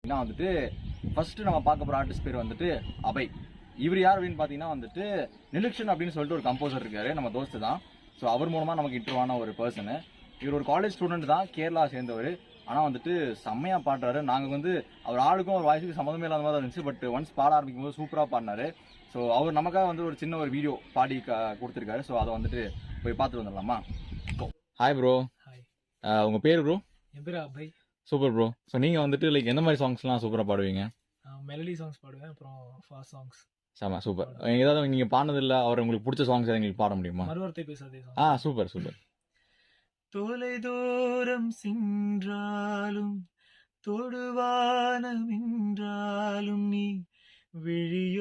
ஏன்னா வந்துட்டு ஃபர்ஸ்ட் நம்ம பார்க்க போகிற ஆர்டிஸ்ட் பேர் வந்துட்டு அபய். இவர் யார் அப்படின்னு பார்த்தீங்கன்னா வந்துட்டு நிலுக்ஷன் அப்படின்னு சொல்லிட்டு ஒரு கம்போசர் இருக்காரு, நம்ம தோஸ்து தான். ஸோ அவர் மூலமாக நமக்கு இன்ட்ரோவான ஒரு பர்சனு. இவர் ஒரு காலேஜ் ஸ்டூடெண்ட் தான், கேரளா சேர்ந்தவர். ஆனால் வந்துட்டு செம்மையாக பாடுறாரு. நாங்கள் வந்து அவர் ஆளுக்கும் ஒரு வாய்ஸுக்கு சம்மந்தமே இல்லாத மாதிரி இருந்துச்சு. பட் ஒன்ஸ் பாட ஆரம்பிக்கும் போது சூப்பராக பாடினாரு. ஸோ அவர் நமக்காக வந்து ஒரு சின்ன ஒரு வீடியோ பாடி கொடுத்துருக்காரு. ஸோ அதை வந்துட்டு போய் பார்த்துட்டு வந்துடலாமா? Hi bro. ஹாய். உங்கள் பேர் ப்ரோ? என் பேர் அபய். Super bro. ஸோ நீங்கள் வந்துட்டு லைக் எந்த மாதிரி சாங்ஸ்லாம் சூப்பராக பாடுவீங்க? மெலடி சாங்ஸ் பாடுவேன், அப்புறம் ஃபாஸ்ட் சாங்ஸ். சாமா சூப்பர். ஏதாவது நீங்கள் பாடினதில்ல அவர் உங்களுக்கு பிடிச்ச சாங்ஸ் எதாவது எங்களுக்கு பாட முடியுமா? மறுவார்த்தை பேசாதே சாங். Super super. தொலை தூரம் சென்றாலும் தொடுவானம் என்றாலும் நீ விழியோரமாய்